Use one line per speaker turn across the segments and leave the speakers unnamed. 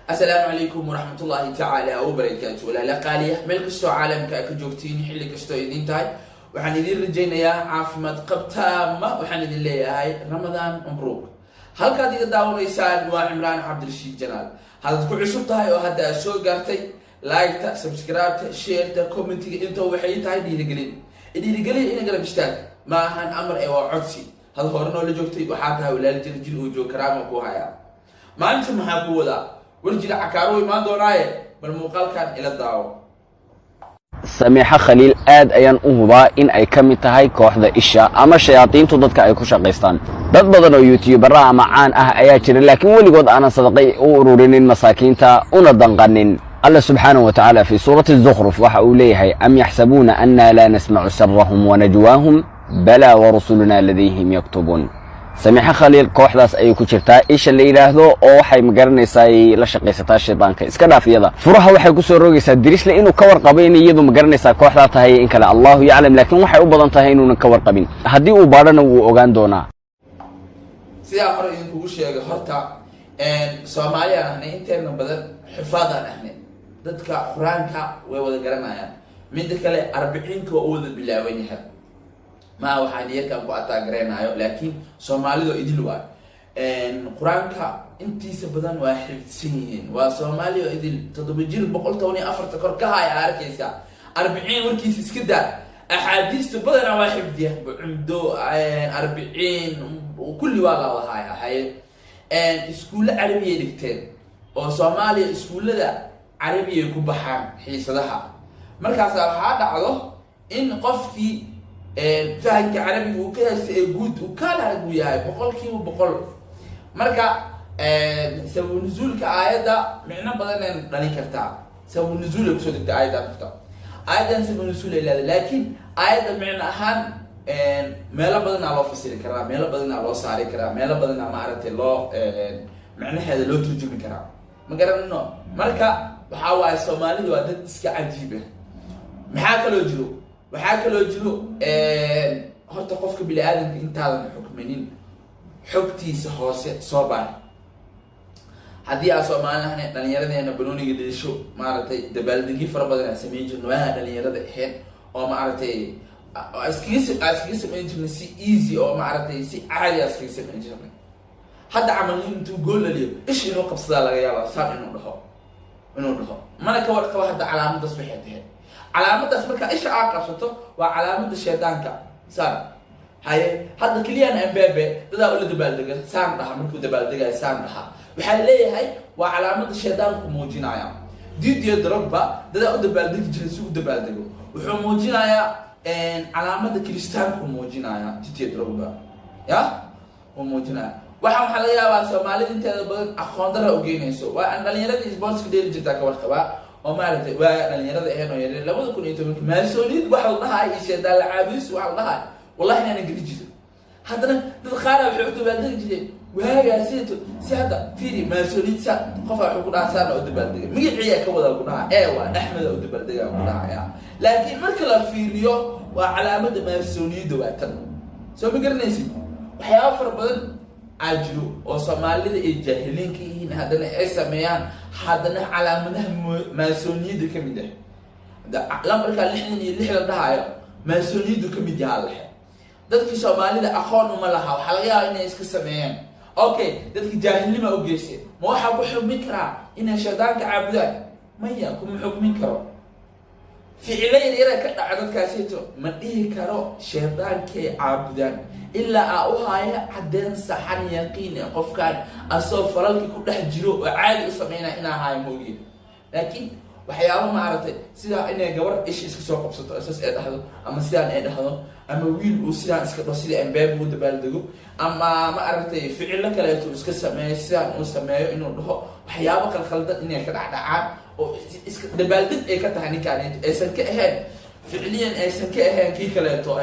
السلام عليكم ورحمة الله تعالى وبركاته. ولا لقاليه ملك السو عالم كجوجتين حلي كستو إذن تاي وحن يدير رجينا يا عافمة قبتها ما وحن يدير لي هاي رمضان مبروك. هل كان يداون يسال وعمران عبد الرشيد جلال هذا تكون عصبت هاي وهذا سو قارتي لايك سبسكرايب شير كومنت انت وحيت هاي دي قليل إنا قلب اشتاك ما هن أمر أو عدسي هذا هو رنو اللي جوجتي وحاتها ولا الجرجل وجو كرامك وهاي ما أنتم محاكوا ذا ورجل عكاروي ما دوراي بالمقال كان إلى الدعوة.
سميحة خليل aad ayaan u hubaa in ay ka mid tahay kooxda isha ama shayaatiintu dadka ay ku shaqaystaan. Dad badan oo YouTuber ama caan ah ayaa jira laakiin waligood aanan sadaqay u ururinin masaakiinta una danqanin. Allah subhanahu wa ta'ala fi surati az-zukhruf waxa uu leeyahay am yahsabuna anna la nasma'u sirrahum wa najwahum bala wa rusuluna ladayhim yaktubun. سميحة خليل kooxdaas ay ku jirtaa isha la yiraahdo oo waxay magaranaysaa la shaqaysataa shaydaanka iska dhaafiyada furaha waxay ku soo roogaysaa dirisle inuu ka warqabo in iyadu magaranaysaa kooxda tahay in kale Allahu ya'lam laakiin waxay u badan tahay inuu ka warqabin hadii uu baadhana uu ogaan doonaa
sida hore idinku sheegay horta Soomaaliya ahna inteena badan xifaadan ahna dadka Quraanka way wada garanayaan mid kale 40 oo wada bilaaban yahay ما waxaan yeelkan ku ataagreenayo laakiin Soomaalidu idil waa Quraanka intiisa badan waa xifdsan yihiin waa Soomaaliyo idil 714 kor ka hay arkaysa 40 warkiis iska daa ahadiistu badan waa xifdiya umdo 40 kulli waa la wahay iskuul Carabiga dhigteen oo Soomaaliya iskuulada Carabiga ku baxaan xiisadaha markaas waxa dhacdo in qofkii فهمك عربي وكذا سيجود وكان هجوياي بقول كيو بقول مركا سو نزول كآية دا معنا بدنا ننكرتها سو نزول بسود الآية دا نكتة آية دا سو نزول إلى لكن آية دا معنا هان مالا بدنا الله فسر كرام مالا بدنا الله ساري كرام مالا بدنا معرفة الله معنا هذا لو ترجم كرام مقرن إنه مركا بحاول الصومالي وادت سك عجيبة محاكا لو جلو waxaa loo jiro horta qofka bini aadamka intaadan xukminin xogtiisa hoose soo baahan hadii aan Soomaaliyana dhalinyaradeena banooniga dhiisho maartay dabaaldegi fara badan sameeyay jirno waa dhalinyarada ahayn oo maartay askiis sameeyay jirno si easy oo maartay si caadi askiis sameeyay jirno hadda amalin intuu gool laliyo ish inuu qabsada laga yaabaa saan inuu dhaho mana ka warqaba hadda calaamadaas waxay tahay علامات اسمك ايش عاقبته وعلامات الشيطان كا صار هاي هذا كليان امبابي ددا ولد بالدغ سان دها مركو دبالدغ سان دها waxay leeyahay waa calaamad shaydaanku muujinaya diidiyo darabba dada u dabaaldeg jiray si u dabaaldego wuxuu muujinayaa calaamada kristaanku muujinaya diidiyo darabba ya oo muujinaya waxa laga yaabaa Soomaalida inteeda badan aqoon daro u geynayso waa an dhalinyarada isboortiga dheeli jirta ka warqaba oo maartay waa dhalinyarada ahayn oo yaray 2010 maalsoonid waxa la dhahay isheeda la caabis waxa la dhahay wallahi inaan geli jiray hadana dad qaar waxay u dabaaldegi jireen waagaasito si hada fiiri maalsoonid sa qof waxa ku dhaasaan oo dabaaldega magaciisa ka wada ku dhahay waa Axmed oo dabaaldega ku dhahay laakiin marka la fiiriyo waa calaamada maalsoonid waa tan soo ma garanaysid waxyaabo far badan ajru oo Soomaalida ay jahiliinka yihiin hadana ay sameeyaan hadana calaamadaha maalsooniyada kamid ah lambarka 66 la dhahayo maalsooniyadu kamid yahay dadka Soomaalida aqoon uma laha waxa laga yaabaa inay iska sameeyaan okay dadka jahilnimo u geysay ma waxa ku xukmin karaa inay shaydaanka caabudaan maya kuma xukmin karo ficilay yara ka dhacdo dadkaasito ma dhihi karo shaydaanka caabudaan إلا أوهاي عدين صحن يقين قفكان أصوف فرالك كل حجرو وعادي أسمعنا إنا هاي موجود لكن وحياة ما عرفت سيدا إني جور إيش إسكسوق بسط أساس إيه هذا أما سيدا إيه هذا أما ويل وسيدا إسكت وسيدا إمباب ودبالدجو أما ما عرفت فعل لك لا يتوسك السماء سيدا والسماء إنه ده وحياة بقى الخلطة إني كده عاد وإسكت دبالدج إيه كتهني كانت إسكت كأهل فعليا إسكت كأهل كي كلا تو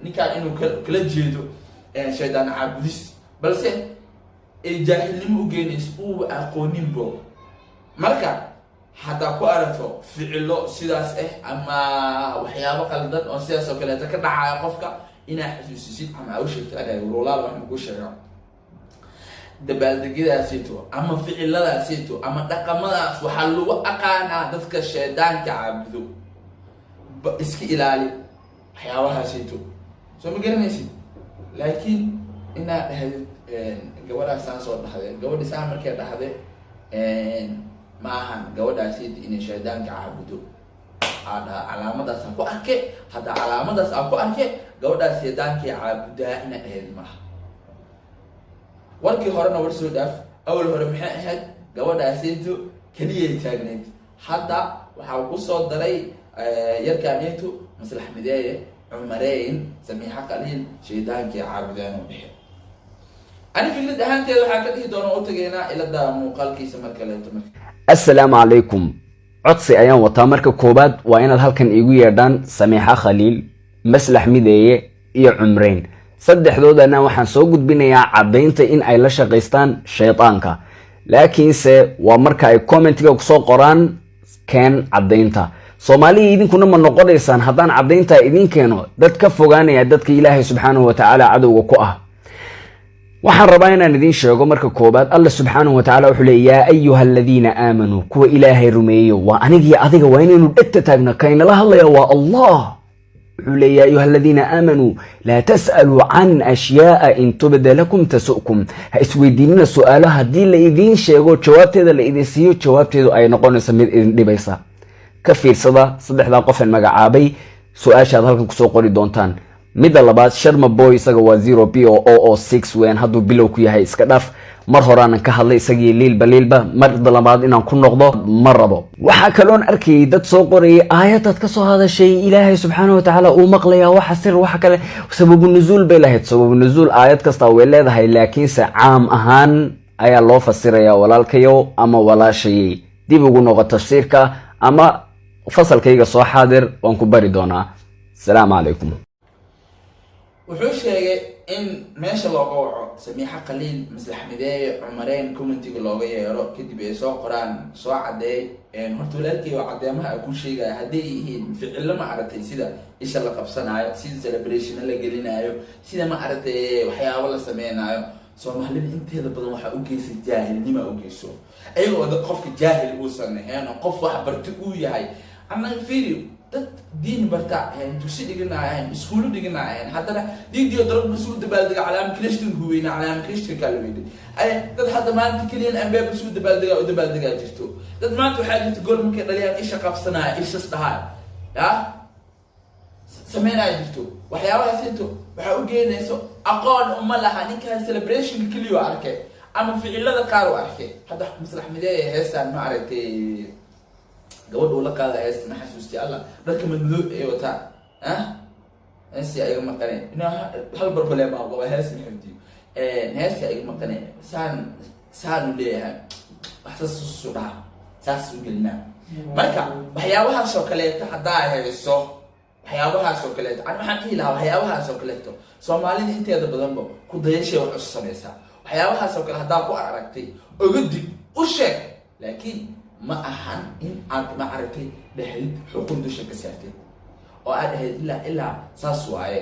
ninkaan inuu kala jeedo shaydaan caabudis balse ay jaahilnimo u geynayso uu aqoonin bo marka hada ku aragto ficilo sidaas ama waxyaabo qaldan oo sidaas oo kale ka dhacay qofka ina xasuusisid ama u sheegto aday walaal wax ku sheego dabaaldegyadaasito ama ficiladaasito ama dhaqamadaas waxaa lagu aqaanaa dadka shaydaanka caabudo iska ilaali waxyaabahaasito soo ma garanaysid laakiin inaad dhahdid gabadhaasaan soo dhahday gabadhi saa markay dhahday ma ahan gabadhaasito inay shaydaanka caabudo calaamadaas aan ku arke hadda calaamadaas aan ku arke gabadhaas shaydaankai caabudaa inaad dhahdid maaha warkii horena war soo dhaaf awal hore maxay ahayd gabadhaasito keliyay taagnayd hadda waxaa ku soo daray yarkaaneetu maslax mideeye cumareyn samiixa qaliil shaydaankii caabudaan u dhexe ani fikrad ahaanteeda waxaa ka dhihi doona u tageynaa ilada muuqaalkiisa markaleeto
assalaamu calaykum codsi ayaan wataa marka koobaad waa inaad halkan iigu yeedhaan samiixa khaliil maslax mideeye iyo cumreyn saddexdoodana waxaan soo gudbinayaa caddaynta in ay la shaqaystaan shaydaanka laakiinse waa marka ay commentiga kusoo qoraan keen caddaynta soomaaliya idinkuna ma noqonaysaan haddaan caddayntaa idin keeno dad ka fogaanaya dadka ilaahay subxaanahu watacaala cadowga ku ah waxaan rabaa inaan idiin sheego marka koobaad alla subxaanahu watacaala wuxuu leey yaa ayuha aladiina aamanuu kuwa ilaahay rumeeyo waa anigii adiga waa inaynu dhegta taagno kaynala hadlaya waa allah wuxuu leey yaa ayuha aladiina aamanuu laa tas'aluu can ashyaa'a in tubda lakum tasu'kum ha isweydiinina su-aalo haddii la idiin sheego jawaabteeda la idin siiyo jawaabteedu ay noqonayso mid idin dhibaysa ka fiirsada saddexdaa qofan magacaabay su-aashaad halkan kusoo qori doontaan midda labaad sharma boy isaga waa 0p oo 6 weyn hadduu bilow ku yahay iska dhaaf mar horaanan ka hadlay isagii liilba marda labaad inaan ku noqdo ma rabo waxaa kaloon arkayay dad soo qorayay aayadaad ka soo hadashay ilaahay subxaanahu watacaala uu maqlayaa waxa sir waxa kale sababu nuzuul bay lahayd sababu nuzuul aayad kasta way leedahay laakiinse caam ahaan ayaa loo fasirayaa walaalkayow ama walaashayay dib ugu noqo tafsiirka ama fasalkayga soo xaadir waan ku bari doonaa assalaamu calaykum
wuxuu sheegay in meesha looga waco samiixa qaliil maslax mideeye cumareyn commentiga looga yeero kadib ay soo qoraan soo cadeey horta walaalkii waa cadeemaha ay ku sheegaya hadday yihiin ficilo ma aragtay sida isha la qabsanaayo sida celebration la gelinayo sida ma aragtay waxyaabo la sameynayo soomaalida inteeda badan waxaa u geysay jaahilnima u geyso ayagoo dad qofka jaahil uusan ahayn oo qof wax barti uu yahay annaga fiiriyo dad diin barta dugsi dhiganaayeen iskuulo dhiganaayeen haddana diidiyo darab masuul dabaaldega calaama christian huweyna calaama christian kalweeyay dad hadda maanta kaliyan ambeeb masuul dabaaldega jirto dad maanta waxaa jirta gool markay dhaliyaan isha qabsanaya ishas dhahaa ya sameynaya jirto waxyaabahaas intu waxaa u geenayso aqoon uma laha ninkaan celebration kaliyo arkay ama ficilada qaar u arkay hadda maslax mideeye heestaan ma aragtay gabadh uu la qaada heesta ma xasuustay alla dadka madmadow ay wataan heesti ayaga maqanay hal barbale ma qaba heesti maxamdiyo heesti ayaga maqanay saan u leeyahay waxsaas su dhaha saas u gelinaa marka waxyaabahaas oo kaleeto haddaa hayso waxyaabahaas oo kaleeto ani waxaan dhihi lahaa waxyaabahaas oo kaleeto soomaalida inteeda badanba ku dayashay wax u samaysaa waxyaabahaas oo kale haddaa ku aragtay oga dig u sheeg laakiin ma ahan in aad ma aragtay dhahayd xukun dusha ka saartay oo aad dhahayd ilaa saas waaye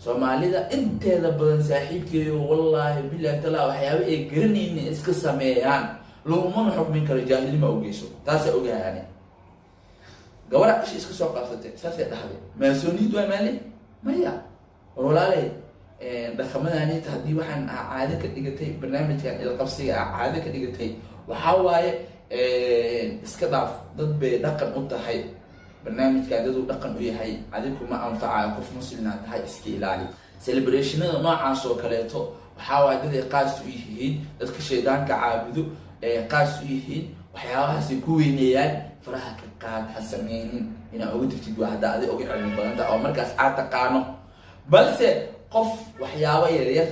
soomaalida inteeda badan saaxiibkeeyo wallaahi billahi taala waxyaabo ay garanaynin iska sameeyaan loomana xukmin karo jaahilnima u geyso taasay ogahaane gabadha ishi iska soo qabsatay saasay dhahday maasooniid waa maali maya war walaalay dhaqamadaniita haddii waxaan caado ka dhigatay barnaamijkan ilqabsiga caado ka dhigatay waxaa waaye iska dhaaf dad bay dhaqan u tahay barnaamijkaa daduu dhaqan u yahay adigu ma anfacayo qof muslimnaa tahay iska ilaali celebrationada noocaas oo kaleeto waxaa waaye dad ay qaas u yihiin dadka shaydaanka caabudo qaas u yihiin waxyaabahaasay ku weyneeyaan faraha ka qaad ha sameynin inaa uga digtid waa hadda adig uga cilmi badanta oo markaas aad taqaano balse qof waxyaabo yaryar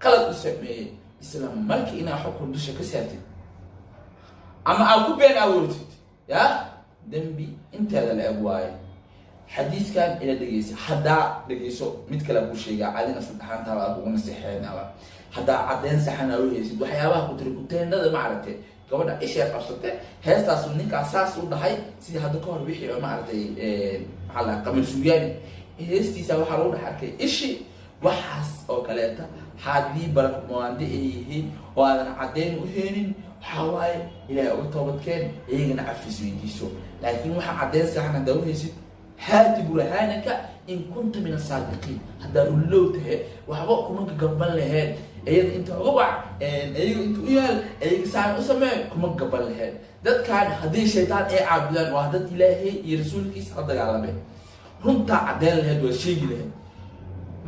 qalad u sameeyey isla markii inaa xukun dusha ka saartid ama aad ku been awoortid ya dembi inteeda la eg waaye xadiiskan ila dhegeysa haddaa dhegeyso mid kale ku sheegaa cadina saddexaantaaba aad ugu naseexeenaba haddaa caddeyn saxana u heysid waxyaabaha ku tiri kuteenada ma aragtay gabadha ishay qabsate heestaas ninkaas saas u dhahay sidii hadda ka hor wixii oo ma aragtay maxaa la qamar suugaani heestiisa waxaa lagu dhex arkay ishi waxaas oo kaleeta haddii balmaande ay yihiin oo aadan caddeyn u heenin waxaa waaye ilaahay uga toobadkeen iyagana cafis weydiiso laakiin waxa caddeyn saxan haddaa u haysid haati burhaanaka in kunta min asaadiqiin haddaa rullow tahay waxba kumanka gaban laheed iyada inta uga wac iyaga inta u yaal iyaga saan u samee kuma gaban laheed dadkaan haddii shaytaan ay caabudaan waa dad ilaahay iyo rasuulkiisa la dagaalameen runtaa caddeyn laheed waa sheegi laheed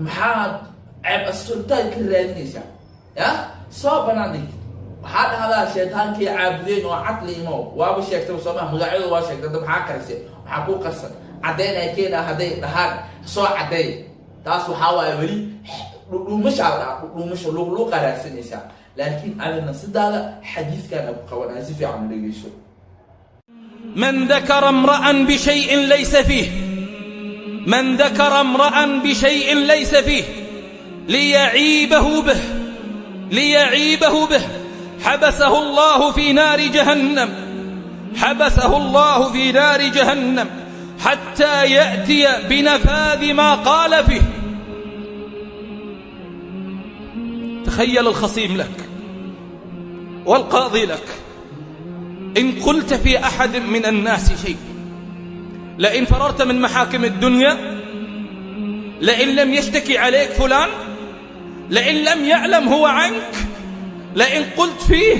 maxaad ceeb asurtaad ka raadinaysaa ya soo banaan dhig waxaa dhahdaa shaytaankay caabudeen oo cadli imo waaba sheegtay soomaa magacyadu waa sheegtay dad maxaa karise waxaa kuu qarsan caddeyn ay keenaa hadday dhahaan soo caddeey taas waxaa waaye weli dhuumashaa dhuumasha luuqluuqaa raadsanaysaa laakiin adina sidaada xadiiskaana ku qabanaya si fiican u dhegeyso
من ذكر امرأ بشيء ليس فيه من ذكر امرأ بشيء ليس فيه ليعيبه به حبسه الله في نار جهنم حتى يأتي بنفاذ ما قال فيه. تخيل الخصيم لك والقاضي لك إن قلت في أحد من الناس شيء لئن فررت من محاكم الدنيا لئن لم يشتكي عليك فلان لئن لم يعلم هو عنك لئن قلت فيه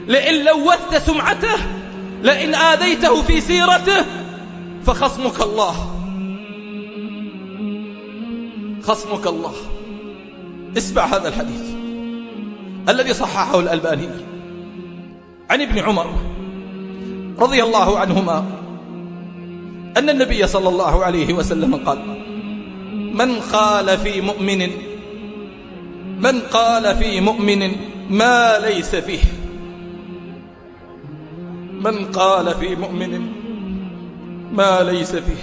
لئن لوثت سمعته لئن آذيته في سيرته فخصمك الله اسمع هذا الحديث الذي صححه الألباني عن ابن عمر رضي الله عنهما أن النبي صلى الله عليه وسلم قال من قال في مؤمن ما ليس فيه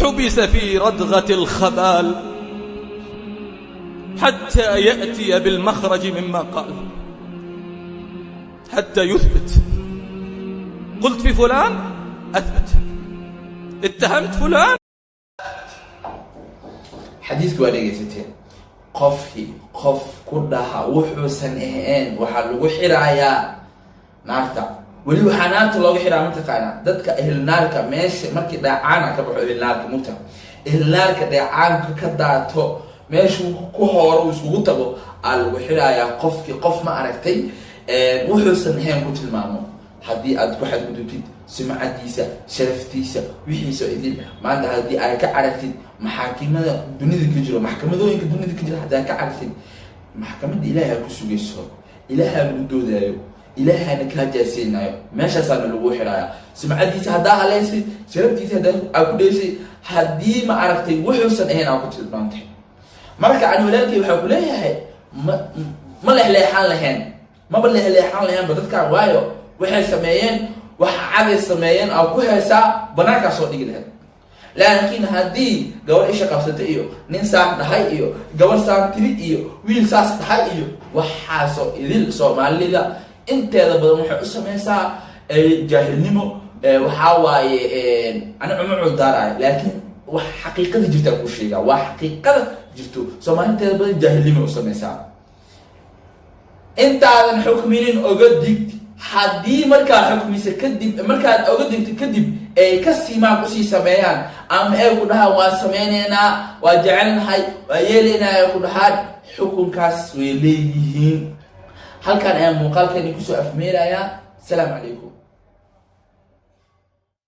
حبس في ردغة الخبال حتى يأتي بالمخرج مما قال حتى يثبت. قلت في فلان أثبت، اتهمت فلان.
حديثك وادغيستين qof ku dhaha wuxuusan ahayn waxa lagu xirayaa naarta wali waxa naarta looga xiraa mataqaana dadka ehelnaarka meesha markii dhaacana ka baxo ehelnaarka mugta ehelnaarka dhacaanka ka daato meeshu ku hooro isugu tago aa lagu xirayaa qofkii qof ma aragtay wuxuusan ahayn ku tilmaamo haddii aad ku xadgudubtid sumcadiisa sharaftiisa wixiisa idin maanta haddii ay ka aragtid maxaakamada dunida ka jiro maxkamadooyinka dunida ka jiro haddii ka aragtid maxkamadda ilaahay ku sugayso ilaahay u doodaayo ilaahayna ka jaasinayo meeshaasaana lagu xirayaa sumcadiisa haddaa halaysid sharaftiisa haddaa aad ku dheeshay haddii ma aragtay wuxuusan ahayn aad ku tilmaantay marka aan walaalkay waxaa ku leeyahay ma leexleexan lahayn ba dadkaan waayo waxay sameeyeen waxa caday sameeyeen oo ku heesaa banaanka soo dhigi lahayd laakiin haddii gabar isha qabsatay iyo nin saan dhahay iyo gabar saan tiri iyo wiil saas dhahay iyo waxaasoo idil Soomaalida inteeda badan waxay u sameysaa jaahilnimo waxaa waaye ana cumucu daaray laakiin wax xaqiiqada jirta ku sheega waa xaqiiqada jirto Soomaalida badan jaahilnimo u sameysaa intaadan xukminin oga digti haddii markaa xukmisa kadib markaad oga digtay kadib ay ka siimaan ku sii sameeyaan ama ay ku dhahaan waa sameynaynaa waa jecelnahay waa yeelaynaa ay ku dhahaan xukunkaas way leeyihiin halkan ayaan muuqaalkeeni kusoo afmeerayaa. Salaamu calaykum.